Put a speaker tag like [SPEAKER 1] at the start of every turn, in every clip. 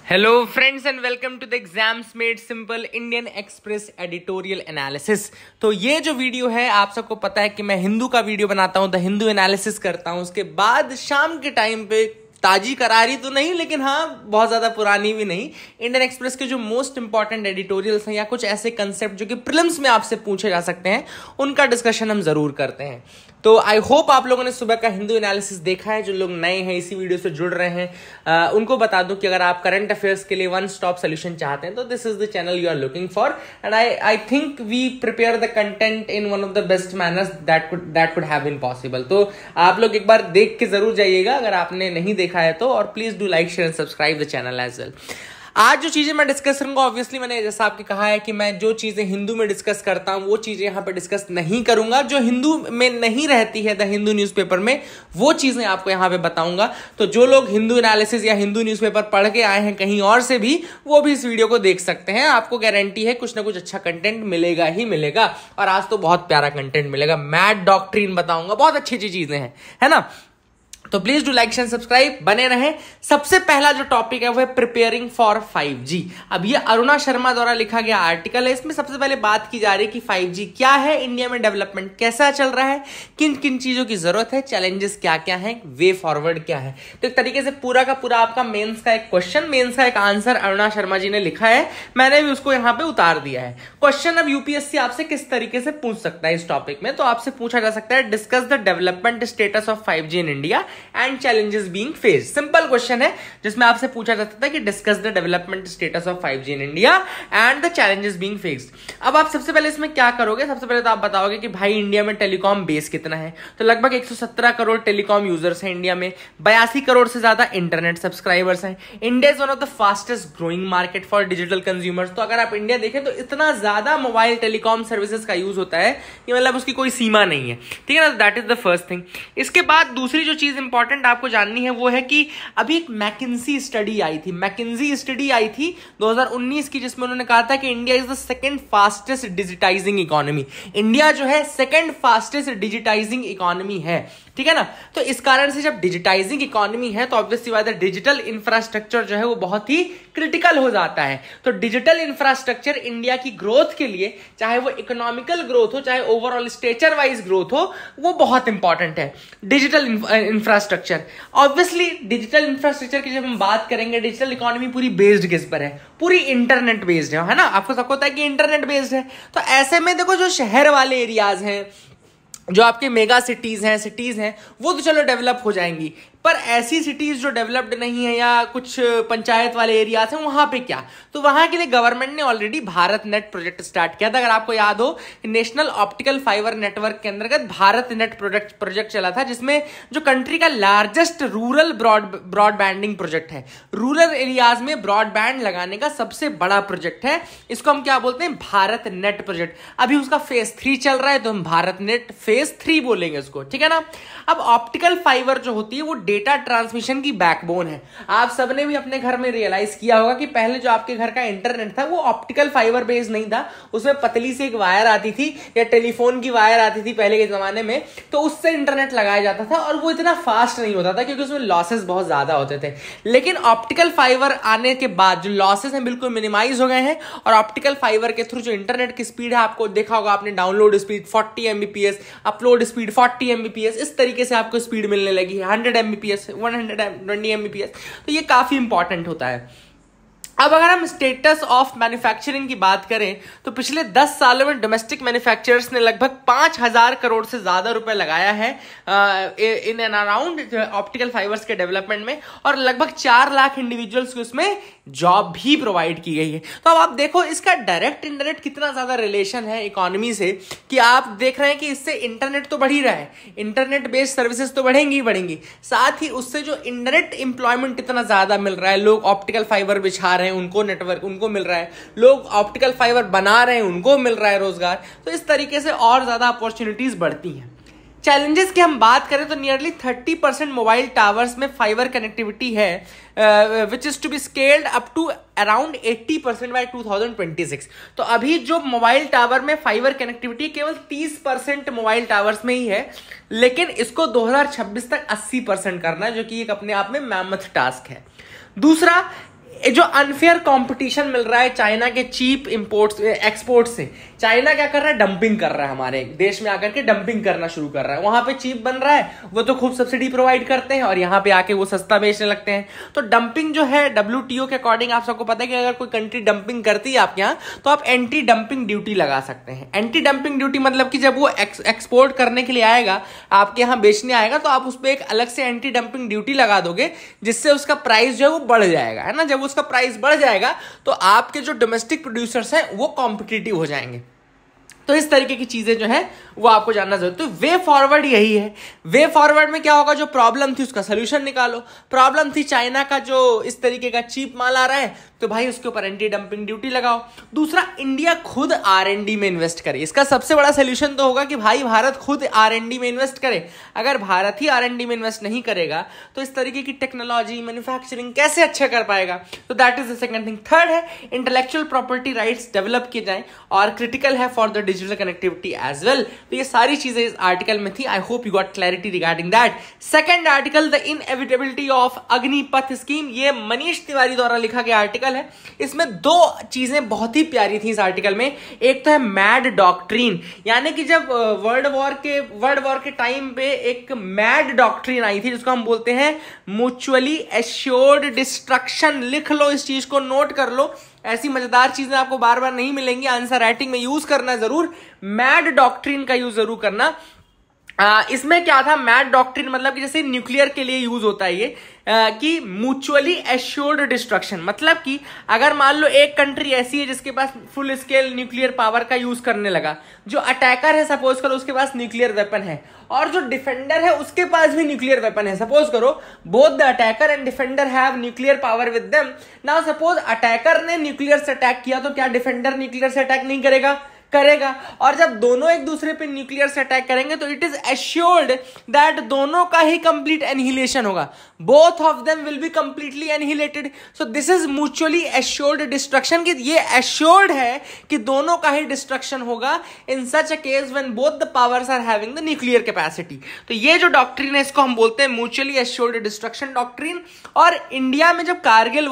[SPEAKER 1] Hello friends and welcome to the exams made simple Indian Express editorial analysis. तो ये जो video है, आप सबको पता है कि मैं हिंदू का वीडियो बनाता हूं, द हिंदू एनालिसिस करता हूं। उसके बाद शाम के टाइम पे ताजी करारी तो नहीं, लेकिन हाँ बहुत ज़्यादा पुरानी भी नहीं, इंडियन एक्सप्रेस के जो मोस्ट इंपॉर्टेंट एडिटोरियल्स हैं या कुछ ऐसे कंसेप्ट जो कि प्रीलिम्स में आपसे पूछे जा सकते हैं, उनका डिस्कशन हम ज़रूर करते हैं। तो आई होप आप लोगों ने सुबह का हिंदू एनालिसिस देखा है। जो लोग नए हैं इसी वीडियो से जुड़ रहे हैं, उनको बता दूं कि अगर आप करंट अफेयर्स के लिए वन स्टॉप सोल्यूशन चाहते हैं तो this is the channel you are looking for. And I think we prepare the content in one of the best manners that could have been possible. तो आप लोग एक बार देख के जरूर जाइएगा अगर आपने नहीं देखा है तो, और please do like share and subscribe the channel as well. आज जो चीजें मैं डिस्कस करूंगा, ऑब्वियसली मैंने जैसा आपके कहा है कि मैं जो चीजें हिंदू में डिस्कस करता हूं वो चीजें यहां पे डिस्कस नहीं करूंगा। जो हिंदू में नहीं रहती है द हिंदू न्यूज़पेपर में, वो चीजें आपको यहां पे बताऊंगा। तो जो लोग हिंदू एनालिसिस या हिंदू न्यूज़पेपर पढ़ के आए हैं कहीं और से भी, वो भी इस वीडियो को देख सकते हैं। आपको गारंटी है कुछ ना कुछ अच्छा कंटेंट मिलेगा ही मिलेगा, और आज तो बहुत प्यारा कंटेंट मिलेगा। मैड डॉक्ट्रिन बताऊंगा, बहुत अच्छी अच्छी चीजें हैं, है ना। तो please do like and subscribe, बने रहें। सबसे पहला जो टॉपिक है वो है प्रिपेयरिंग फॉर 5G। अब ये अरुणा शर्मा द्वारा लिखा गया आर्टिकल है। इसमें सबसे पहले बात की जा रही है कि 5G क्या है, इंडिया में डेवलपमेंट कैसा चल रहा है, किन किन चीजों की जरूरत है, चैलेंजेस क्या क्या है, वे फॉरवर्ड क्या है। तो एक तरीके से पूरा का पूरा आपका मेंस का एक क्वेश्चन, मेंस का एक आंसर अरुणा शर्मा जी ने लिखा है। मैंने भी उसको यहाँ पे उतार दिया है। क्वेश्चन अब यूपीएससी आपसे किस तरीके से पूछ सकता है इस टॉपिक में, तो आपसे पूछा जा सकता है discuss the development status of 5G in India and challenges being faced। Simple question है जिसमें आपसे पूछा जा सकता है कि discuss the development status of 5G in India and the challenges being faced. अब आप सबसे पहले इसमें क्या करोगे, सबसे पहले तो आप बताओगे कि भाई इंडिया में टेलीकॉम बेस कितना है। तो लगभग 117 करोड़ टेलीकॉम यूजर्स हैं इंडिया में, 82 करोड़ से ज्यादा इंटरनेट सब्सक्राइबर्स हैं। India is one of the fastest growing market for digital consumers. तो अगर आप इंडिया देखें तो इतना ज्यादा मोबाइल टेलीकॉम सर्विसेज का यूज होता है कि मतलब उसकी कोई सीमा नहीं है, ठीक है ना। That is the first thing. इसके बाद दूसरी जो चीज इंपॉर्टेंट आपको जाननी है वो है कि अभी एक मैकिंजी स्टडी आई थी 2019 की, जिसमें उन्होंने कहा था कि India is the second fastest digitising economy. India जो है सेकंड फास्टेस्ट डिजिटाइजिंग इकोनॉमी है, ठीक है ना। तो इस कारण से जब डिजिटाइजिंग इकोनॉमी है तो ऑब्वियसली बात है डिजिटल इंफ्रास्ट्रक्चर जो है वो बहुत ही क्रिटिकल हो जाता है। तो डिजिटल इंफ्रास्ट्रक्चर इंडिया की ग्रोथ के लिए, चाहे वो इकोनॉमिकल ग्रोथ हो चाहे ओवरऑल स्टेचर वाइज ग्रोथ हो, वो बहुत इंपॉर्टेंट है digital infrastructure. Obviously digital infrastructure की जब हम बात करेंगे, डिजिटल इकोनॉमी पूरी बेस्ड किस पर है, पूरी इंटरनेट बेस्ड है ना। आपको सबको पता है कि इंटरनेट बेस्ड है। तो ऐसे में देखो जो शहर वाले एरियाज हैं, जो आपके मेगा सिटीज हैं, वो तो चलो डेवलप हो जाएंगी, पर ऐसी सिटीज जो डेवलप्ड नहीं है या कुछ पंचायत वाले एरियाज हैं, वहां पे क्या। तो वहां के लिए गवर्नमेंट ने already Bharat net project start किया था। अगर आपको याद हो, नेशनल ऑप्टिकल फाइबर नेटवर्क के अंतर्गत भारत नेट प्रोजेक्ट चला था, जिसमें जो कंट्री का लार्जेस्ट रूरल ब्रॉडबैंडिंग प्रोजेक्ट है, रूरल एरियाज में ब्रॉडबैंड लगाने का सबसे बड़ा प्रोजेक्ट है। इसको हम क्या बोलते हैं, भारत नेट प्रोजेक्ट। अभी उसका फेज 3 चल रहा है, तो हम भारत नेट फेज 3 बोलेंगे उसको, ठीक है ना। अब ऑप्टिकल फाइबर जो होती है वो डेटा ट्रांसमिशन की बैकबोन है। आप सबने भी अपने घर में रियलाइज किया होगा कि पहले जो आपके घर का इंटरनेट था वो ऑप्टिकल फाइबर बेस्ड नहीं था, उसमें पतली सी एक वायर आती थी या टेलीफोन की वायर आती थी पहले के जमाने में, तो उससे इंटरनेट लगाया जाता था और वो इतना फास्ट नहीं होता था क्योंकि उसमें लॉसेस बहुत ज्यादा होते थे। लेकिन ऑप्टिकल फाइबर आने के बाद जो लॉसेस हैं बिल्कुल मिनिमाइज हो गए हैं, और ऑप्टिकल फाइबर के थ्रू जो इंटरनेट की स्पीड है, आपको देखा होगा आपने, download speed 40 Mbps, upload speed 40 Mbps, इस तरीके से आपको स्पीड मिलने लगी है, 100 Mbps, 120 Mbps। तो ये काफी इंपॉर्टेंट होता है। अब अगर हम स्टेटस ऑफ मैन्युफैक्चरिंग की बात करें तो पिछले 10 सालों में डोमेस्टिक मैन्युफैक्चरर्स ने लगभग 5,000 करोड़ से ज्यादा रुपए लगाया है in and around optical fibres के डेवलपमेंट में, और लगभग 4 लाख इंडिविजुअल्स को उसमें जॉब भी प्रोवाइड की गई है। तो अब आप देखो इसका डायरेक्ट इंडायरेक्ट कितना ज्यादा रिलेशन है इकोनॉमी से, कि आप देख रहे हैं कि इससे इंटरनेट तो बढ़ ही रहा है, इंटरनेट बेस्ड सर्विसेज तो बढ़ेंगी, साथ ही उससे जो इंडायरेक्ट एम्प्लॉयमेंट इतना ज्यादा मिल रहा है, लोग ऑप्टिकल फाइबर बिछा रहे हैं उनको नेटवर्क उनको मिल रहा है, लोग ऑप्टिकल फाइबर बना रहे हैं उनको मिल रहा है रोजगार। तो इस तरीके से और ज्यादा अपॉर्चुनिटीज बढ़ती हैं। चैलेंजेस की हम बात करें तो नियरली 30% मोबाइल टावर्स में फाइबर कनेक्टिविटी है, which is to be scaled up to around 80% by 2026। तो अभी जो मोबाइल टावर में फाइबर कनेक्टिविटी केवल 30% मोबाइल टावर्स में ही है, लेकिन इसको 2026 तक 80% करना है, जो कि एक अपने आप में मैमथ टास्क है। दूसरा, जो अनफेयर कंपटीशन मिल रहा है चाइना के चीप इंपोर्ट्स एक्सपोर्ट से, चाइना क्या कर रहा है, डंपिंग कर रहा है, हमारे देश में आकर के डंपिंग करना शुरू कर रहा है। वहां पे चीप बन रहा है, वो तो खूब सब्सिडी प्रोवाइड करते हैं और यहाँ पे आके वो सस्ता बेचने लगते हैं। तो डंपिंग जो है WTO के अकॉर्डिंग आप सबको पता है कि अगर कोई कंट्री डंपिंग करती है आपके यहाँ, तो आप एंटी डंपिंग ड्यूटी लगा सकते हैं। एंटी डंपिंग ड्यूटी मतलब कि जब वो एक्सपोर्ट करने के लिए आएगा, आपके यहाँ बेचने आएगा, तो आप उस पर एक अलग से एंटी डंपिंग ड्यूटी लगा दोगे, जिससे उसका प्राइस जो है वो बढ़ जाएगा, है ना। जब उसका प्राइस बढ़ जाएगा तो आपके जो डोमेस्टिक प्रोड्यूसर्स हैं वो कॉम्पिटिटिव हो जाएंगे। तो इस तरीके की चीजें जो है वो आपको जानना जरूरी। तो वे फॉरवर्ड यही है। वे फॉरवर्ड में क्या होगा, जो प्रॉब्लम थी उसका सोल्यूशन निकालो। प्रॉब्लम थी चाइना का जो इस तरीके का चीप माल आ रहा है, तो भाई उसके ऊपर एंटी डंपिंग ड्यूटी लगाओ। दूसरा, इंडिया खुद R&D में इन्वेस्ट करे। इसका सबसे बड़ा सोल्यूशन तो होगा कि भाई भारत खुद R&D में इन्वेस्ट करे। अगर भारत ही R&D में इन्वेस्ट नहीं करेगा तो इस तरीके की टेक्नोलॉजी मैन्युफैक्चरिंग कैसे अच्छा कर पाएगा। तो that is the second thing. Third है, इंटेलेक्चुअल प्रॉपर्टी राइट्स डेवलप किए जाएं और क्रिटिकल है for the digital connectivity as well. तो ये सारी चीजें इस आर्टिकल में थी। I hope you got clarity regarding that. Second article, the inevitability of Agnipath scheme. ये मनीष तिवारी द्वारा लिखा गया आर्टिकल है। इसमें दो चीजें बहुत ही प्यारी थी इस आर्टिकल में। एक तो है मैड डॉक्ट्रिन, यानी कि जब वर्ल्ड वॉर के टाइम पे एक मैड डॉक्ट्रिन आई थी, जिसको हम बोलते हैं म्यूचुअली एश्योर्ड डिस्ट्रक्शन। लिख लो, इस चीज को नोट कर लो। ऐसी मजेदार चीजें आपको बार बार नहीं मिलेंगी, आंसर राइटिंग में यूज करना जरूर। मैड डॉक्ट्रिन का यूज जरूर करना। इसमें क्या था, मैड डॉक्ट्रिन मतलब कि जैसे न्यूक्लियर के लिए यूज होता है ये, कि म्यूचुअली एश्योर्ड डिस्ट्रक्शन। मतलब कि अगर मान लो एक कंट्री ऐसी है जिसके पास फुल स्केल न्यूक्लियर पावर का यूज करने लगा, जो अटैकर है सपोज करो उसके पास न्यूक्लियर वेपन है, और जो डिफेंडर है उसके पास भी न्यूक्लियर वेपन है। सपोज करो both the attacker and defender have nuclear power with them. Now suppose attacker ने न्यूक्लियर से अटैक किया, तो क्या डिफेंडर न्यूक्लियर से अटैक नहीं करेगा? करेगा। और जब दोनों एक दूसरे पे न्यूक्लियर से अटैक करेंगे तो इट इज एश्योर्ड दैट दोनों का ही कंप्लीट एनहिलेशन होगा। Both of them will be completely annihilated. So this is mutually assured destruction, कि ये एश्योर्ड है कि दोनों का ही डिस्ट्रक्शन होगा in such a case when both the powers are having the nuclear capacity. तो ये जो डॉक्ट्रिन है इसको हम बोलते हैं म्यूचुअली एश्योर्ड डिस्ट्रक्शन डॉक्ट्रिन। और इंडिया में जब कारगिल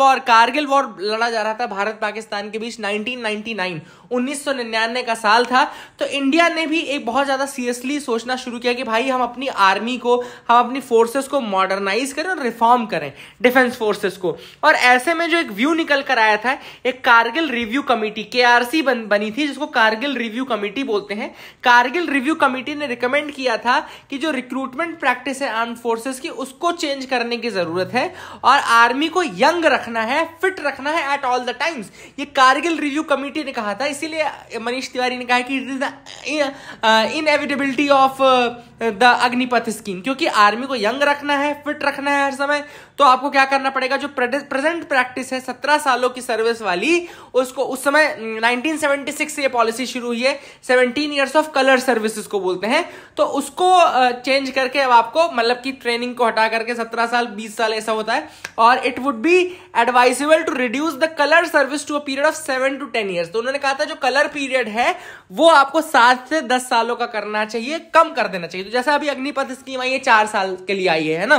[SPEAKER 1] वॉर लड़ा जा रहा था भारत पाकिस्तान के बीच 1999 का साल था, तो इंडिया ने भी एक बहुत ज्यादा सीरियसली सोचना शुरू किया कि भाई हम अपनी आर्मी को, हम अपनी फोर्सेस को मॉडर्नाइज करें और रिफॉर्म करें डिफेंस फोर्सेस को। और ऐसे में जो एक व्यू निकल कर आया था, एक कारगिल रिव्यू कमेटी KRC बनी थी, जिसको कारगिल रिव्यू कमेटी बोलते हैं। कारगिल रिव्यू कमेटी ने रिकमेंड किया था कि जो रिक्रूटमेंट प्रैक्टिस है आर्म्ड फोर्सेस की, उसको चेंज करने की जरूरत है और आर्मी को यंग रखना है, फिट रखना है एट ऑल द टाइम्स। ये कारगिल रिव्यू कमेटी ने कहा था। इसीलिए मनीष तिवारी ने कहा कि it is the inevitability of the Agnipath scheme, क्योंकि आर्मी को यंग रखना है, फिट रखना है हर समय। तो आपको क्या करना पड़ेगा, जो प्रेजेंट प्रैक्टिस है 17 सालों की सर्विस वाली, उसको उस समय 1976 से ये पॉलिसी शुरू हुई है, 17 ईयर्स ऑफ कलर सर्विसेज को बोलते हैं। तो उसको चेंज करके अब आपको मतलब कि ट्रेनिंग को हटा करके 17 साल 20 साल ऐसा होता है। और it would be advisable to reduce the colour service to a period of 7 to 10 years. तो उन्होंने कहा था जो कलर पीरियड है वो आपको 7 से 10 सालों का करना चाहिए, कम कर देना चाहिए। तो जैसा अभी अग्निपथ स्कीम आई है 4 साल के लिए आई है ना।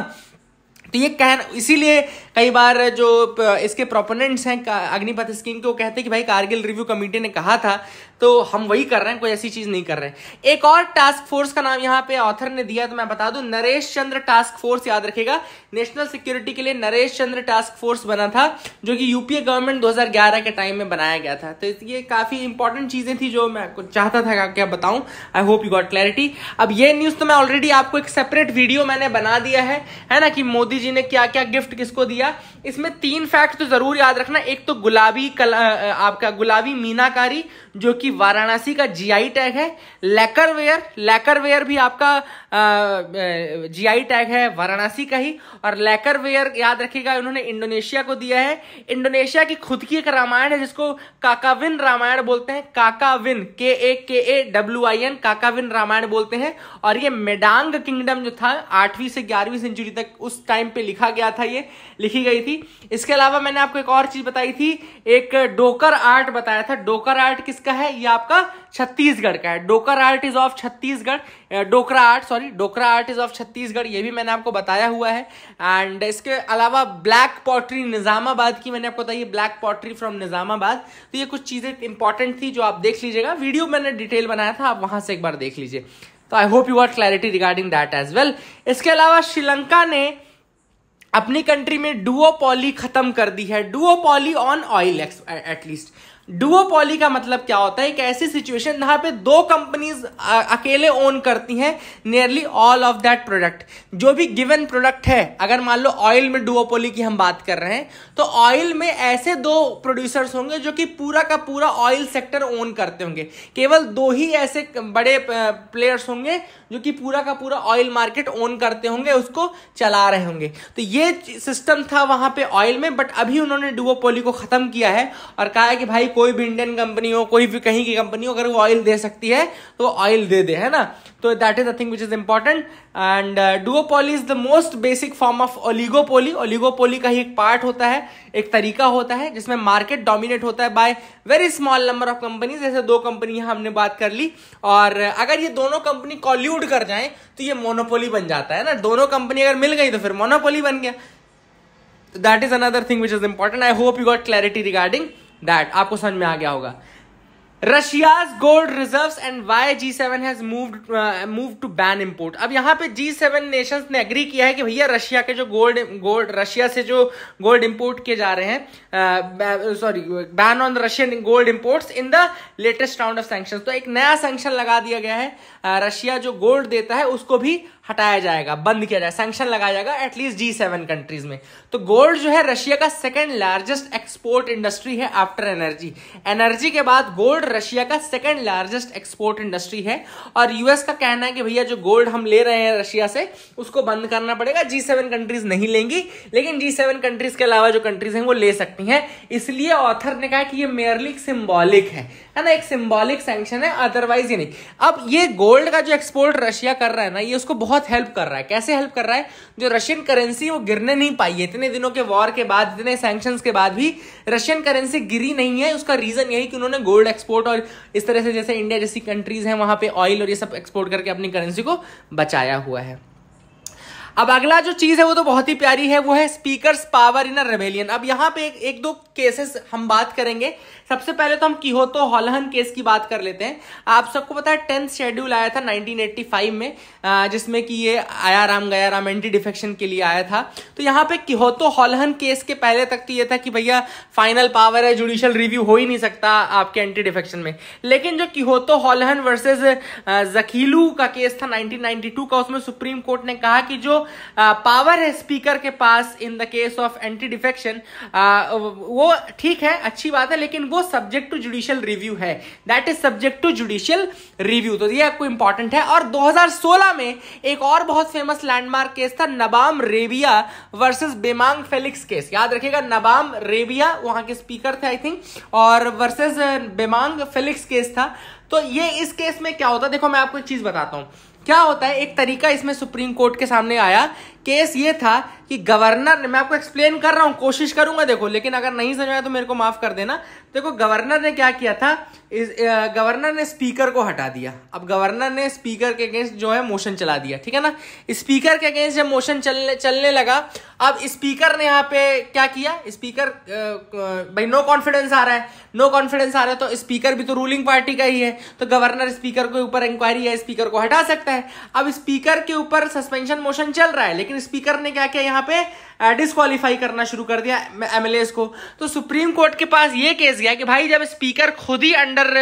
[SPEAKER 1] तो ये कहना, इसीलिए कई बार जो इसके प्रोपोनेंट्स हैं अग्निपथ स्कीम के, वो कहते हैं कि भाई कारगिल रिव्यू कमेटी ने कहा था तो हम वही कर रहे हैं, कोई ऐसी चीज नहीं कर रहे हैं। एक और टास्क फोर्स का नाम यहाँ पे ऑथर ने दिया, तो मैं बता दूं, नरेश चंद्र टास्क फोर्स। याद रखेगा, नेशनल सिक्योरिटी के लिए नरेश चंद्र टास्क फोर्स बना था, जो कि यूपीए गवर्नमेंट 2011 के टाइम में बनाया गया था। तो ये काफी इंपॉर्टेंट चीजें थी जो मैं चाहता था क्या बताऊं। आई होप यू गॉट क्लैरिटी। अब ये न्यूज तो मैं ऑलरेडी आपको एक सेपरेट वीडियो मैंने बना दिया है ना, कि मोदी जी ने क्या क्या गिफ्ट किसको दिया। इसमें 3 फैक्ट तो जरूर याद रखना। एक तो आपका गुलाबी मीनाकारी, जो कि वाराणसी का GI टैग है। लैकरवेयर भी आपका GI टैग है वाराणसी का ही। और लैकरवेयर याद रखिएगा उन्होंने इंडोनेशिया को दिया है। इंडोनेशिया की खुद की एक रामायण है जिसको काकाविन रामायण बोलते हैं। काकाविन KAKAWIN काकाविन रामायण बोलते हैं। और ये मेडांग किंगडम जो था 8वीं से 11वीं सेंचुरी तक उस टाइम पे लिखा गया था, ये लिखी गई थी। इसके अलावा मैंने आपको एक और चीज बताई थी, एक डोकर आर्ट बताया था। डोकर आर्ट किसका है? ये आपका छत्तीसगढ़ का है। Dokra art is of Chhattisgarh, Dokra art is of Chhattisgarh, ये भी मैंने आपको बताया हुआ है। एंड इसके अलावा ब्लैक पॉटरी निजामाबाद की मैंने आपको बताई, ब्लैक पॉटरी फ्रॉम निजामाबाद। तो ये कुछ चीजें इंपॉर्टेंट थी जो आप देख लीजिएगा, वीडियो मैंने डिटेल बनाया था, आप वहां से एक बार देख लीजिए। तो I hope you got clarity regarding that as well. इसके अलावा श्रीलंका ने अपनी कंट्री में डुओपॉली खत्म कर दी है, डुओपॉली ऑन ऑयल एटलीस्ट। डुओपॉली का मतलब क्या होता है? एक ऐसी सिचुएशन जहां पे दो कंपनीज अकेले ओन करती हैं nearly all of that product. जो भी गिवन प्रोडक्ट है, अगर मान लो ऑयल में डुओपॉली की हम बात कर रहे हैं, तो ऑयल में ऐसे दो प्रोड्यूसर्स होंगे जो कि पूरा का पूरा ऑयल सेक्टर ओन करते होंगे। केवल दो ही ऐसे बड़े प्लेयर्स होंगे जो कि पूरा का पूरा ऑयल मार्केट ओन करते होंगे, उसको चला रहे होंगे। तो ये सिस्टम था वहां पे ऑयल में, बट अभी उन्होंने डुओपॉली को खत्म किया है और कहा है कि भाई कोई भी इंडियन कंपनी हो, कोई भी कहीं की कंपनी हो, अगर वो ऑयल दे सकती है तो ऑयल दे दे, है ना। तो that is the thing which is important. And duopoly is the most basic form of oligopoly. Oligopoly का ही एक पार्ट होता है, एक तरीका होता है जिसमें मार्केट डोमिनेट होता है by very small number of companies. जैसे दो कंपनी हमने बात कर ली, और अगर ये दोनों कंपनी कॉल्यूड कर जाएं तो ये मोनोपोली बन जाता है ना। दोनों कंपनी अगर मिल गई तो फिर मोनोपोली बन गया। तो that is another thing which is important. I hope you got clarity regarding that, आपको समझ में आ गया होगा। Russia's gold reserves and why G7 has moved to ban import। अब यहाँ पे G7 नेशंस ने एग्री किया है कि भैया रशिया के जो रशिया से जो गोल्ड इंपोर्ट किए जा रहे हैं, ban on Russian gold imports in the latest round of sanctions. तो एक नया सैंक्शन लगा दिया गया है, रशिया जो गोल्ड देता है उसको भी हटाया जाएगा, बंद किया जाएगा, सैंक्शन लगाया जाएगा एटलीस्ट G7 कंट्रीज में। तो गोल्ड जो है रशिया का सेकंड लार्जेस्ट एक्सपोर्ट इंडस्ट्री है आफ्टर एनर्जी। एनर्जी के बाद गोल्ड रशिया का सेकंड लार्जेस्ट एक्सपोर्ट इंडस्ट्री है। और यूएस का कहना है कि भैया जो गोल्ड हम ले रहे हैं रशिया से उसको बंद करना पड़ेगा। G7 कंट्रीज नहीं लेंगी, लेकिन G7 कंट्रीज के अलावा जो कंट्रीज हैं वो ले सकती हैं। इसलिए ऑथर ने कहा कि ये मेयरली सिंबॉलिक है ना, एक सिंबॉलिक सैंक्शन है, अदरवाइज ये नहीं। अब ये गोल्ड का जो एक्सपोर्ट रशिया कर रहा है ना, ये उसको बहुत हेल्प कर रहा है। कैसे हेल्प कर रहा है? जो रशियन करेंसी वो गिरने नहीं पाई है इतने दिनों के वॉर के बाद, इतने सैंक्शंस के बाद भी रशियन करेंसी गिरी नहीं है। उसका रीजन यही कि उन्होंने गोल्ड एक्सपोर्ट और इस तरह से जैसे इंडिया जैसी कंट्रीज हैं वहां पे ऑयल और ये सब एक्सपोर्ट करके अपनी करेंसी को बचाया हुआ है। अब अगला जो चीज है वो तो बहुत ही प्यारी है, वो है speakers power in a rebellion. अब यहाँ पे एक दो केसेस हम बात करेंगे। सबसे पहले तो हम किहोतो हॉलहन केस की बात कर लेते हैं। आप सबको पता है 10th शेड्यूल आया था 1985 में, जिसमें कि ये आया राम गया राम एंटी डिफेक्शन के लिए आया था। तो यहाँ पे किहोतो हॉलहन केस के पहले तक तो ये था कि भैया फाइनल पावर है, जुडिशियल रिव्यू हो ही नहीं सकता आपके एंटी डिफेक्शन में। लेकिन जो किहोतो हॉलहन वर्सेस जखीलू का केस था 1992 का, उसमें सुप्रीम कोर्ट ने कहा कि जो पावर है स्पीकर के पास in the case of anti defection, वो ठीक है, अच्छी बात है, लेकिन वो सब्जेक्ट टू जुडिशियल रिव्यू है। That is subject to judicial review. तो ये आपको इंपॉर्टेंट है। और 2016 में एक और बहुत फेमस लैंडमार्क केस था नबाम रेबिया वर्सेस बेमांग फेलिक्स केस। याद रखिएगा, नबाम रेबिया वहां के स्पीकर थे आई थिंक, और वर्सेस बेमांग फेलिक्स केस था। तो ये इस केस में क्या होता है, देखो मैं आपको एक चीज बताता हूं क्या होता है। एक तरीका इसमें सुप्रीम कोर्ट के सामने आया। केस ये था कि गवर्नर ने, मैं आपको एक्सप्लेन कर रहा हूं, कोशिश करूंगा देखो, लेकिन अगर नहीं समझ आया तो मेरे को माफ कर देना। देखो गवर्नर ने क्या किया था, गवर्नर ने स्पीकर को हटा दिया। अब गवर्नर ने स्पीकर के अगेंस्ट जो है मोशन चला दिया, ठीक है ना। स्पीकर के अगेंस्ट जब मोशन चलने लगा, अब स्पीकर ने यहाँ पे क्या किया, स्पीकर भाई नो कॉन्फिडेंस आ रहा है, नो कॉन्फिडेंस आ रहा है, तो स्पीकर भी तो रूलिंग पार्टी का ही है, तो गवर्नर स्पीकर के ऊपर इंक्वायरी है, स्पीकर को हटा सकता है। अब स्पीकर के ऊपर सस्पेंशन मोशन चल रहा है, लेकिन स्पीकर ने क्या किया, यहाँ पे डिस्क्वालीफाई करना शुरू कर दिया एमएलएस को। तो सुप्रीम कोर्ट के पास ये केस गया कि भाई जब स्पीकर खुद ही अंडर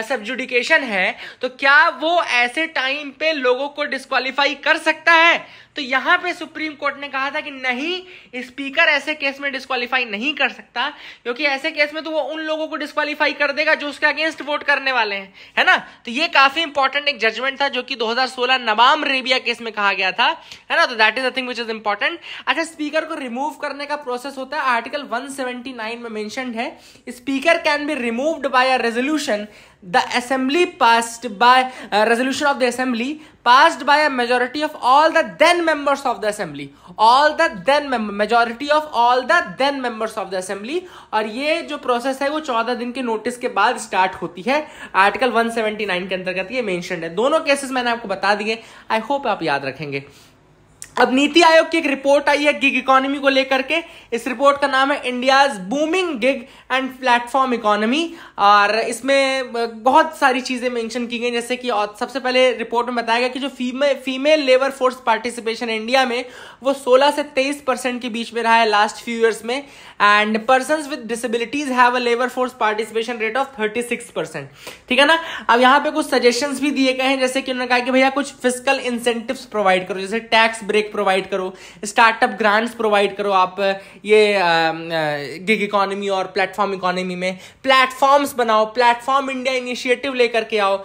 [SPEAKER 1] सबजुडिकेशन है, तो क्या वो ऐसे टाइम पे लोगों को डिस्क्वालीफाई कर सकता है? तो यहां पे सुप्रीम कोर्ट ने कहा था कि नहीं, स्पीकर ऐसे केस में डिस्क्वालीफाई नहीं कर सकता, क्योंकि ऐसे केस में तो वो उन लोगों को डिस्क्वालीफाई कर देगा जो उसके अगेंस्ट वोट करने वाले हैं, है ना। तो ये काफी इंपॉर्टेंट एक जजमेंट था जो कि 2016 नबाम रेबिया केस में कहा गया था, है ना। तो that is the thing which is important. अच्छा, स्पीकर को रिमूव करने का प्रोसेस होता है आर्टिकल 179 में मेंशन्ड है, speaker can be removed by a resolution the assembly passed by resolution of the assembly passed by a majority of all the then members of the assembly, majority of all the then members of the assembly। और ये जो process है वो 14 दिन के notice के बाद start होती है, आर्टिकल 179 के अंतर्गत ये मेंशन्ड है। दोनों केसेस मैंने आपको बता दिए, आई होप आप याद रखेंगे। अब नीति आयोग की एक रिपोर्ट आई है गिग इकोनॉमी को लेकर के। इस रिपोर्ट का नाम है India's booming gig and platform economy, और इसमें बहुत सारी चीजें मेंशन की गई, जैसे कि सबसे पहले रिपोर्ट में बताया गया कि जो female labour force participation India में वो 16 से 23% के बीच में रहा है लास्ट फ्यू ईयर्स में, and persons with disabilities have a labour force participation rate of 36%। ठीक है ना। अब यहाँ पे कुछ सजेशंस भी दिए गए हैं, जैसे कि उन्होंने कहा कि भैया कुछ फिस्कल इंसेंटिव्स प्रोवाइड करो, जैसे टैक्स ब्रेक प्रोवाइड करो, स्टार्टअप ग्रांट्स प्रोवाइड करो आप ये गिग इकोनॉमी और प्लेटफॉर्म इकोनॉमी में, प्लेटफॉर्म्स बनाओ, प्लेटफॉर्म इंडिया इनिशिएटिव लेकर के आओ।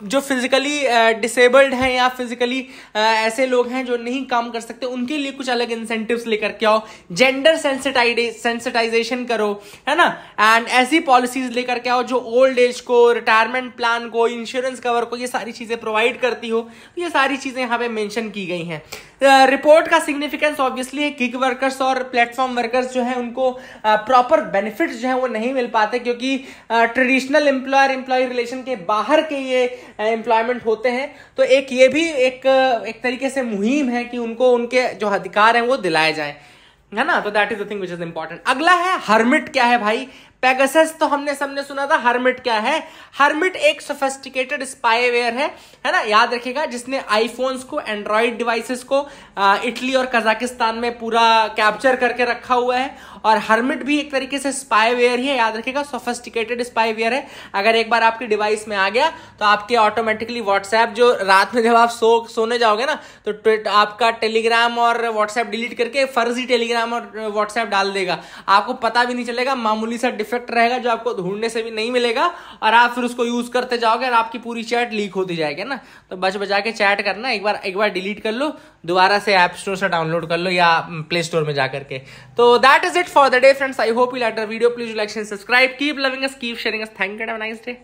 [SPEAKER 1] जो फिजिकली डिसेबल्ड हैं या फिजिकली ऐसे लोग हैं जो नहीं काम कर सकते, उनके लिए कुछ अलग इंसेंटिव्स लेकर के आओ, जेंडर सेंसिटाइजेशन करो, है ना, एंड ऐसी पॉलिसीज लेकर के आओ जो ओल्ड एज को, रिटायरमेंट प्लान को, इंश्योरेंस कवर को, ये सारी चीजें प्रोवाइड करती हो। ये सारी चीजें यहाँ पे मेंशन की गई हैं। रिपोर्ट का सिग्निफिकेंस ऑब्वियसली है, गिग वर्कर्स और प्लेटफॉर्म वर्कर्स जो है उनको प्रॉपर बेनिफिट्स जो है वो नहीं मिल पाते, क्योंकि ट्रेडिशनल एम्प्लॉयर एम्प्लॉय रिलेशन के बाहर के ये एम्प्लॉयमेंट होते हैं। तो एक ये भी एक तरीके से मुहिम है कि उनको उनके जो अधिकार हैं वो दिलाए जाए, है ना। तो that is the thing which is important. अगला है हर्मिट। क्या है भाई? पेगासस तो हमने सबने सुना था, हर्मिट क्या है? हर्मिट एक सोफिस्टिकेटेड स्पाईवेयर है ना, याद रखिएगा, जिसने आईफोन्स को, एंड्रॉइड डिवाइसेस को इटली और कजाकिस्तान में पूरा कैप्चर करके रखा हुआ है। और हर्मिट भी एक तरीके से स्पाईवेयर ही है, याद रखिएगा, सोफिस्टिकेटेड स्पाईवेयर है। अगर एक बार आपके डिवाइस में आ गया तो आपके ऑटोमेटिकली व्हाट्सएप, जो रात में जब आप सोने जाओगे ना, तो आपका टेलीग्राम और व्हाट्सएप डिलीट करके फर्जी टेलीग्राम और व्हाट्सएप डाल देगा, आपको पता भी नहीं चलेगा, मामूली सा डिफेक्ट रहेगा जो आपको ढूंढने से भी नहीं मिलेगा, और आप फिर उसको यूज करते जाओगे और आपकी पूरी चैट लीक होती जाएगी ना। तो बच बचा के चैट करना, एक बार डिलीट कर लो, दोबारा से ऐप स्टोर से डाउनलोड कर लो या प्ले स्टोर में जाकर के। तो that is it for the day friends. I hope you like the video. Please like and subscribe. Keep loving us, keep sharing us. Thank you, have a nice day.